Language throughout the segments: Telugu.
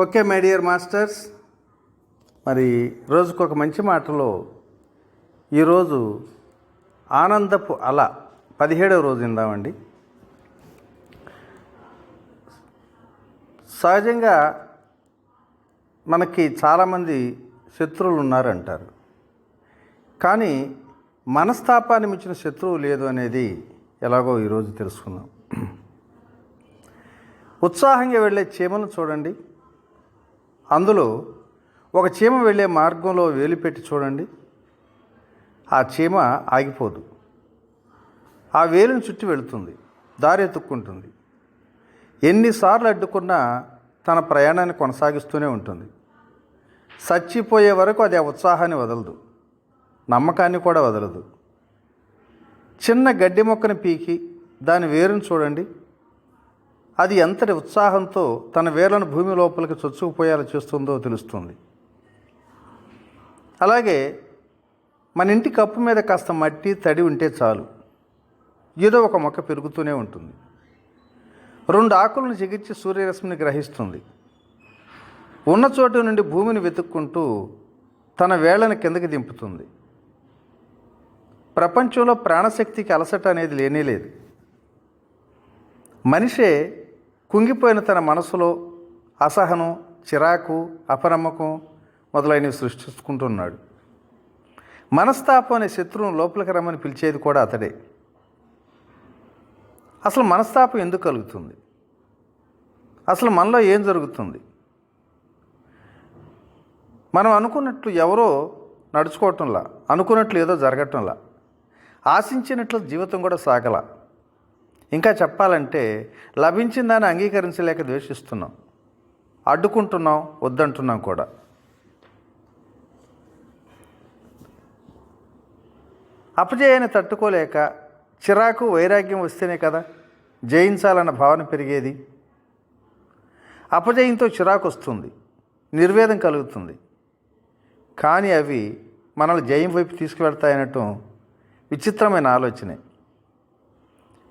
ఓకే మై డియర్ మాస్టర్స్, మరి రోజుకు ఒక మంచి మాటలో ఈరోజు ఆనందపు అల 17వ రోజు ఇందామండి. సహజంగా మనకి చాలామంది శత్రువులు ఉన్నారంటారు, కానీ మనస్తాపాన్ని మించిన శత్రువు లేదు అనేది ఎలాగో ఈరోజు తెలుసుకుందాం. ఉత్సాహంగా వెళ్ళే చీమను చూడండి, అందులో ఒక చీమ వెళ్ళే మార్గంలో వేలు పెట్టి చూడండి, ఆ చీమ ఆగిపోదు, ఆ వేలుని చుట్టి వెళుతుంది, దారి ఎత్తుక్కుంటుంది. ఎన్నిసార్లు అడ్డుకున్నా తన ప్రయాణాన్ని కొనసాగిస్తూనే ఉంటుంది. చచ్చిపోయే వరకు అది ఆ ఉత్సాహాన్ని వదలదు, నమ్మకాన్ని కూడా వదలదు. చిన్న గడ్డి మొక్కని పీకి దాని వేరును చూడండి, అది ఎంతటి ఉత్సాహంతో తన వేర్లను భూమి లోపలికి చొచ్చుకుపోయేలా చేస్తుందో తెలుస్తుంది. అలాగే మన ఇంటి కప్పు మీద కాస్త మట్టి తడి ఉంటే చాలు, ఏదో ఒక మొక్క పెరుగుతూనే ఉంటుంది. 2 ఆకులను చిగిర్చి సూర్యరశ్మిని గ్రహిస్తుంది. ఉన్న చోటు నుండి భూమిని వెతుక్కుంటూ తన వేళ్లను కిందకి దింపుతుంది. ప్రపంచంలో ప్రాణశక్తికి అలసట అనేది లేనేలేదు. మనిషే కుంగిపోయిన తన మనసులో అసహనం, చిరాకు, అపనమ్మకం మొదలైనవి సృష్టించుకుంటున్నాడు. మనస్తాపం అనే శత్రువును లోపలికి రమ్మని పిలిచేది కూడా అతడే. అసలు మనస్తాపం ఎందుకు కలుగుతుంది? అసలు మనలో ఏం జరుగుతుంది? మనం అనుకున్నట్లు ఎవరో నడుచుకోవటంలా, అనుకున్నట్లు ఏదో జరగటంలా, ఆశించినట్లు జీవితం కూడా సాగల. ఇంకా చెప్పాలంటే లభించిన దాన్ని అంగీకరించలేక ద్వేషిస్తున్నాం, అడ్డుకుంటున్నాం, వద్దంటున్నాం కూడా. అపజయాన్ని తట్టుకోలేక చిరాకు, వైరాగ్యం వస్తేనే కదా జయించాలన్న భావన పెరిగేది. అపజయంతో చిరాకు వస్తుంది, నిర్వేదం కలుగుతుంది. కానీ అవి మనల్ని జయం వైపు తీసుకువెళ్తాయనటం విచిత్రమైన ఆలోచనే.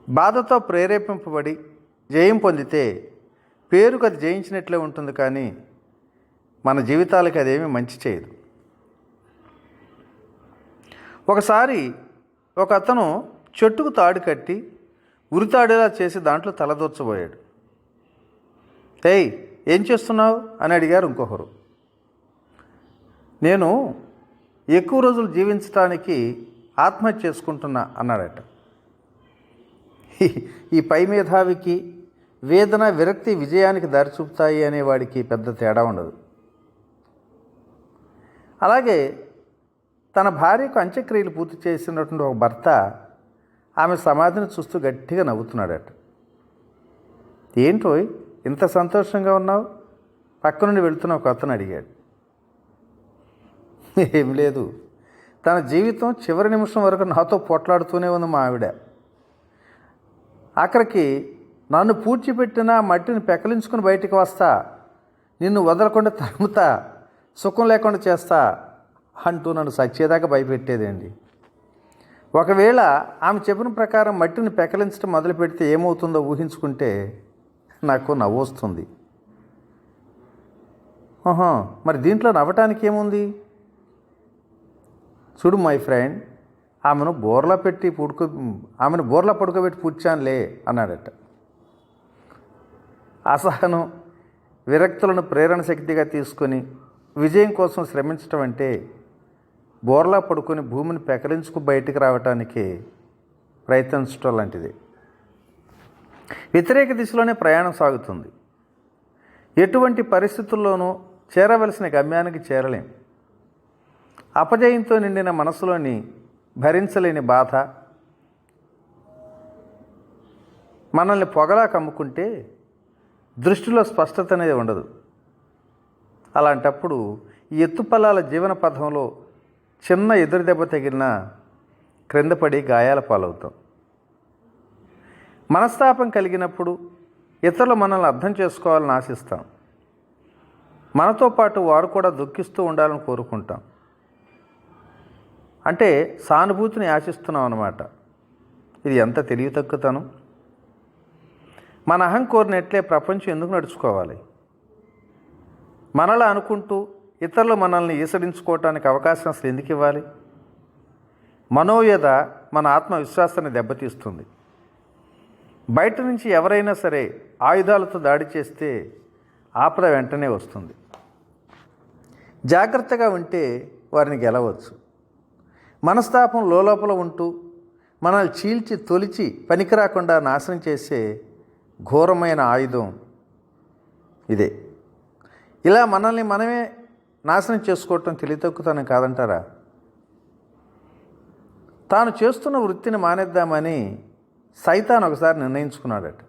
బాధతో ప్రేరేపింపబడి జయం పొందితే పేరుకు అది జయించినట్లే ఉంటుంది, కానీ మన జీవితాలకి అదేమీ మంచి చేయదు. ఒకసారి ఒక అతను చెట్టుకు తాడు కట్టి ఉరితాడేలా చేసి దాంట్లో తలదూర్చబోయాడు. ఏయ్, ఏం చేస్తున్నావు అని అడిగారు ఇంకొకరు. నేను ఎక్కువ రోజులు జీవించడానికి ఆత్మహత్య చేసుకుంటున్నా అన్నాడట. ఈ పై మేధావికి వేదన, విరక్తి విజయానికి దారి చూపుతాయి అనేవాడికి పెద్ద తేడా ఉండదు. అలాగే తన భార్యకు అంత్యక్రియలు పూర్తి చేసినటువంటి ఒక భర్త ఆమె సమాధిని చూస్తూ గట్టిగా నవ్వుతున్నాడట. ఏంటో ఇంత సంతోషంగా ఉన్నావు? పక్క నుండి వెళుతున్న ఒక అతను అడిగాడు. ఏం లేదు, తన జీవితం చివరి నిమిషం వరకు నాతో పోట్లాడుతూనే ఉంది మా ఆవిడ. ఆఖరికి నన్ను పూడ్చిపెట్టిన మట్టిని పెకలించుకుని బయటికి వస్తా, నిన్ను వదలకుండా తరుముతా, సుఖం లేకుండా చేస్తా అంటూ నన్ను సచ్చేదాకా భయపెట్టేదండి. ఒకవేళ ఆమె చెప్పిన ప్రకారం మట్టిని పెకలించడం మొదలు పెడితే ఏమవుతుందో ఊహించుకుంటే నాకు నవ్వు వస్తుంది. మరి దీంట్లో నవ్వటానికి ఏముంది? చూడు మై ఫ్రెండ్, ఆమెను బోర్లా పడుకోబెట్టి పూడ్చానులే అన్నాడట. అసహనం, విరక్తులను ప్రేరణ శక్తిగా తీసుకొని విజయం కోసం శ్రమించటం అంటే బోర్లా పడుకొని భూమిని పెకలించుకు బయటికి రావటానికి ప్రయత్నించటం లాంటిది. వ్యతిరేక దిశలోనే ప్రయాణం సాగుతుంది. ఎటువంటి పరిస్థితుల్లోనూ చేరవలసిన గమ్యానికి చేరలేం. అపజయంతో నిండిన మనసులోని భరించలేని బాధ మనల్ని పొగలా కమ్ముకుంటే దృష్టిలో స్పష్టత అనేది ఉండదు. అలాంటప్పుడు ఈ ఎత్తుపల్లాల జీవన పథంలో చిన్న ఎదురు దెబ్బ తగిలినా క్రిందపడి గాయాల పాలవుతాం. మనస్తాపం కలిగినప్పుడు ఇతరులు మనల్ని అర్థం చేసుకోవాలని ఆశిస్తాం. మనతో పాటు వారు కూడా దుఃఖిస్తూ ఉండాలని కోరుకుంటాం. అంటే సానుభూతిని ఆశిస్తున్నాం అన్నమాట. ఇది ఎంత తెలివి తక్కువతనం! మన అహం కోరినట్లే ప్రపంచం ఎందుకు నడుచుకోవాలి? మనలా అనుకుంటూ ఇతరులు మనల్ని ఈసడించుకోవటానికి అవకాశం అసలు ఎందుకు ఇవ్వాలి? మనోవ్యధ మన ఆత్మవిశ్వాసాన్ని దెబ్బతీస్తుంది. బయట నుంచి ఎవరైనా సరే ఆయుధాలతో దాడి చేస్తే ఆపద వెంటనే వస్తుంది. జాగ్రత్తగా ఉంటే వారిని గెలవచ్చు. మనస్తాపం లోపల ఉంటూ మనల్ని చీల్చి తొలిచి పనికిరాకుండా నాశనం చేసే ఘోరమైన ఆయుధం ఇదే. ఇలా మనల్ని మనమే నాశనం చేసుకోవటం తెలివితక్కువతనం కాదంటారా? తాను చేస్తున్న వృత్తిని మానేద్దామని సైతాన్ ఒకసారి నిర్ణయించుకున్నాడట.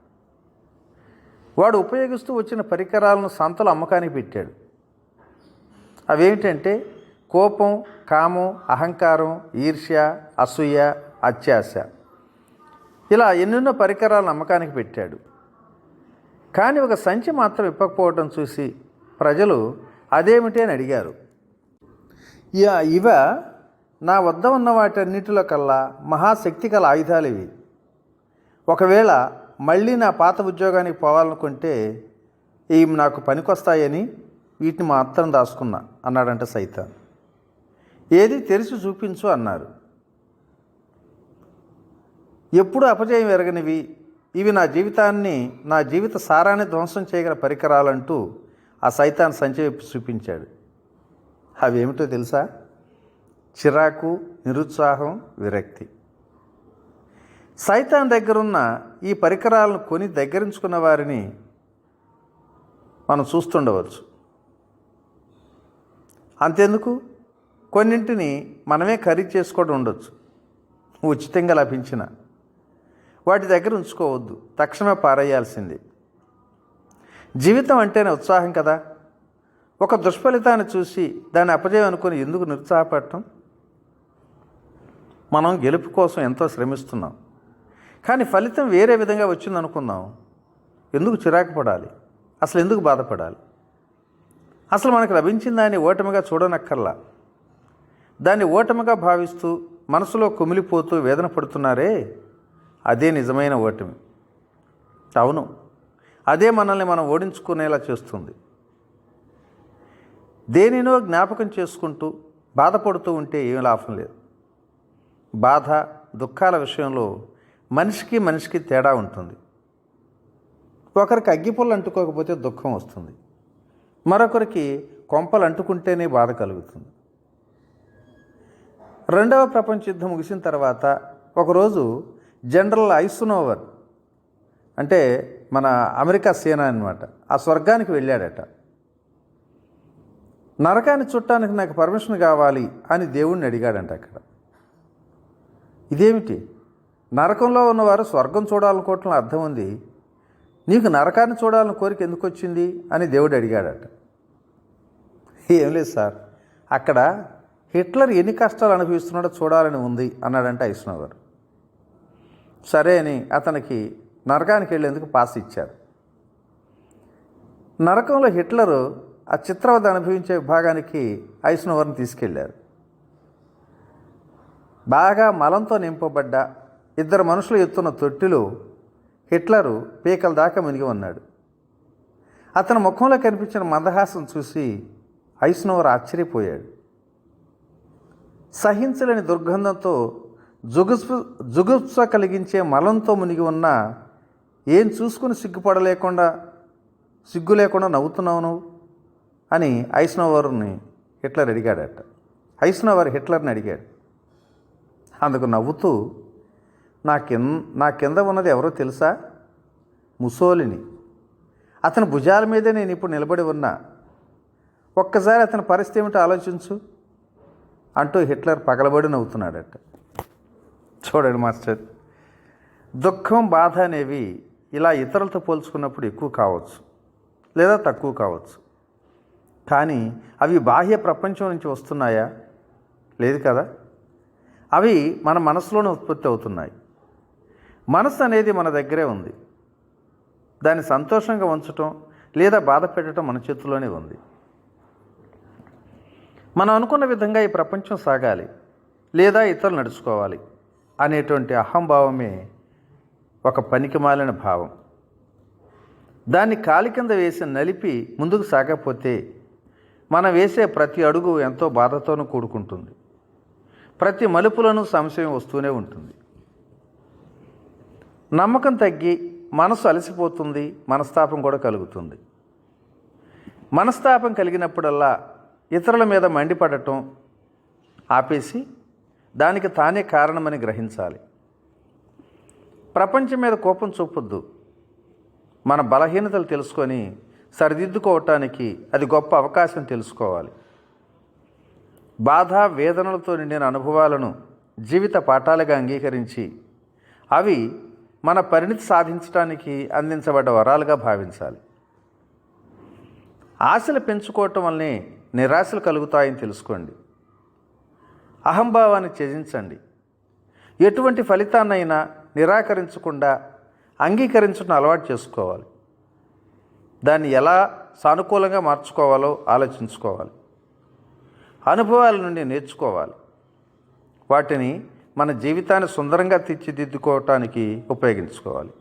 వాడు ఉపయోగిస్తూ వచ్చిన పరికరాలను సంతలో అమ్మకానికి పెట్టాడు. అవేమిటంటే కోపం, కామం, అహంకారం, ఈర్ష్య, అసూయ, అత్యాశ, ఇలా ఎన్నెన్నో పరికరాలను అమ్మకానికి పెట్టాడు. కానీ ఒక సంచి మాత్రం ఇప్పకపోవడం చూసి ప్రజలు అదేమిటి అని అడిగారు. ఇవ నా వద్ద ఉన్న వాటన్నిటిలో కల్లా మహాశక్తి గల ఆయుధాలు ఇవి. ఒకవేళ మళ్ళీ నా పాత ఉద్యోగానికి పోవాలనుకుంటే ఇవి నాకు పనికొస్తాయని వీటిని మాత్రం దాచుకున్నా అన్నాడంట సైతాన్. ఏది తెరిచి చూపించు అన్నారు. ఎప్పుడు అపజయం ఎరగనివి, ఇవి నా జీవిత సారాన్ని ధ్వంసం చేయగల పరికరాలంటూ ఆ సైతాన్ సంచి వైపు చూపించాడు. అవేమిటో తెలుసా? చిరాకు, నిరుత్సాహం, విరక్తి. సైతాన్ దగ్గరున్న ఈ పరికరాలను కొని దగ్గరించుకున్న వారిని మనం చూస్తుండవచ్చు. అంతెందుకు, కొన్నింటిని మనమే ఖరీదు చేసుకోవడం ఉండొచ్చు. ఉచితంగా లభించిన వాటి దగ్గర ఉంచుకోవద్దు, తక్షణమే పారేయాల్సింది. జీవితం అంటేనే ఉత్సాహం కదా. ఒక దుష్ఫలితాన్ని చూసి దాన్ని అపజయం అనుకుని ఎందుకు నిరుత్సాహపడటం? మనం గెలుపు కోసం ఎంతో శ్రమిస్తున్నాం, కానీ ఫలితం వేరే విధంగా వచ్చిందనుకుందాం. ఎందుకు చిరాకు పడాలి? అసలు ఎందుకు బాధపడాలి? అసలు మనకు లభించిన దాన్ని ఓటమిగా చూడనక్కర్లా. దాన్ని ఓటమిగా భావిస్తూ మనసులో కుమిలిపోతూ వేదన పడుతున్నారే, అదే నిజమైన ఓటమి. అవును, అదే మనల్ని మనం ఓడించుకునేలా చేస్తుంది. దేనినో జ్ఞాపకం చేసుకుంటూ బాధపడుతూ ఉంటే ఏం లాభం లేదు. బాధ, దుఃఖాల విషయంలో మనిషికి తేడా ఉంటుంది. ఒకరికి అగ్గిపుల్ల అంటుకోకపోతే దుఃఖం వస్తుంది, మరొకరికి కొంపలు అంటుకుంటేనే బాధ కలుగుతుంది. రెండవ ప్రపంచ యుద్ధం ముగిసిన తర్వాత ఒకరోజు జనరల్ ఐసెన్హోవర్, అంటే మన అమెరికా సేన అన్నమాట, ఆ స్వర్గానికి వెళ్ళాడట. నరకాన్ని చుట్టానికి నాకు పర్మిషన్ కావాలి అని దేవుణ్ణి అడిగాడంట. అక్కడ ఇదేమిటి, నరకంలో ఉన్నవారు స్వర్గం చూడాలనుకోవటంలో అర్థం ఉంది, నీకు నరకాన్ని చూడాలని కోరిక ఎందుకు వచ్చింది అని దేవుడు అడిగాడట. ఏం లేదు సార్, అక్కడ హిట్లర్ ఎన్ని కష్టాలు అనుభవిస్తున్నాడో చూడాలని ఉంది అన్నాడంటే ఐసెన్హోవర్. సరే అని అతనికి నరకానికి వెళ్ళేందుకు పాస్ ఇచ్చారు. నరకంలో హిట్లరు ఆ చిత్రవద అనుభవించే విభాగానికి ఐసెన్హోవర్ని తీసుకెళ్లారు. బాగా మలంతో నింపబడ్డ 2 మనుషులు ఎత్తున్న తొట్టిలో హిట్లరు పీకల దాకా మునిగి ఉన్నాడు. అతని ముఖంలో కనిపించిన మందహాసం చూసి ఐసెన్హోవర్ ఆశ్చర్యపోయాడు. సహించలేని దుర్గంధంతో జుగుప్స కలిగించే మలంతో మునిగి ఉన్నా ఏం చూసుకుని సిగ్గు లేకుండా నవ్వుతున్నావు నువ్వు అని ఐసెన్హోవర్ని హిట్లర్ అడిగాడట. ఐసెన్హోవర్ హిట్లర్ని అడిగాడు. అందుకు నవ్వుతూ, నా కింద ఉన్నది ఎవరో తెలుసా? ముసోలిని. అతని భుజాల మీదే నేను ఇప్పుడు నిలబడి ఉన్నా. ఒక్కసారి అతని పరిస్థితి ఏమిటో ఆలోచించు అంటూ హిట్లర్ పగలబడి నవ్వుతున్నాడట. చూడండి మాస్టర్, దుఃఖం, బాధ అనేవి ఇలా ఇతరులతో పోల్చుకున్నప్పుడు ఎక్కువ కావచ్చు లేదా తక్కువ కావచ్చు. కానీ అవి బాహ్య ప్రపంచం నుంచి వస్తున్నాయా? లేదు కదా. అవి మన మనసులోనే ఉత్పత్తి అవుతున్నాయి. మనసు అనేది మన దగ్గరే ఉంది. దాన్ని సంతోషంగా ఉంచటం లేదా బాధ పెట్టడం మన చేతుల్లోనే ఉంది. మనం అనుకున్న విధంగా ఈ ప్రపంచం సాగాలి లేదా ఇతరులు నడుచుకోవాలి అనేటువంటి అహంభావమే ఒక పనికిమాలిన భావం. దాన్ని కాలి కింద వేసి నలిపి ముందుకు సాగకపోతే మనం వేసే ప్రతి అడుగు ఎంతో బాధతోనూ కూడుకుంటుంది. ప్రతి మలుపులను సంశయం వస్తూనే ఉంటుంది. నమ్మకం తగ్గి మనసు అలసిపోతుంది, మనస్తాపం కూడా కలుగుతుంది. మనస్తాపం కలిగినప్పుడల్లా ఇతరుల మీద మండిపడటం ఆపేసి దానికి తానే కారణమని గ్రహించాలి. ప్రపంచం మీద కోపం చూపొద్దు. మన బలహీనతలు తెలుసుకొని సరిదిద్దుకోవటానికి అది గొప్ప అవకాశం తెలుసుకోవాలి. బాధ వేదనలతో నిండిన అనుభవాలను జీవిత పాఠాలుగా అంగీకరించి అవి మన పరిణితి సాధించడానికి అందించబడ్డ వరాలుగా భావించాలి. ఆశలు పెంచుకోవటం వల్లనే నిరాశలు కలుగుతాయని తెలుసుకోండి. అహంభావాన్ని త్యజించండి. ఎటువంటి ఫలితాన్నైనా నిరాకరించకుండా అంగీకరించడం అలవాటు చేసుకోవాలి. దాన్ని ఎలా సానుకూలంగా మార్చుకోవాలో ఆలోచించుకోవాలి. అనుభవాల నుండి నేర్చుకోవాలి. వాటిని మన జీవితాన్ని సుందరంగా తీర్చిదిద్దుకోవటానికి ఉపయోగించుకోవాలి.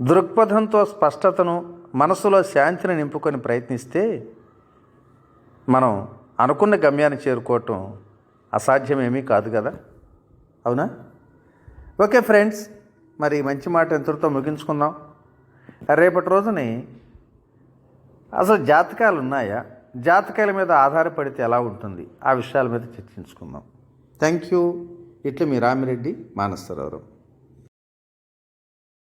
దృక్పథంతో స్పష్టతను, మనసులో శాంతిని నింపుకొని ప్రయత్నిస్తే మనం అనుకున్న గమ్యాన్ని చేరుకోవటం అసాధ్యమేమీ కాదు కదా, అవునా? ఓకే ఫ్రెండ్స్, మరి మంచి మాట ఎంతటితో ముగించుకుందాం. రేపటి రోజుని అసలు జాతకాలు ఉన్నాయా, జాతకాల మీద ఆధారపడితే ఎలా ఉంటుంది, ఆ విషయాల మీద చర్చించుకుందాం. Thank you. ఇట్లా మీ రామిరెడ్డి, మానసరోవరం.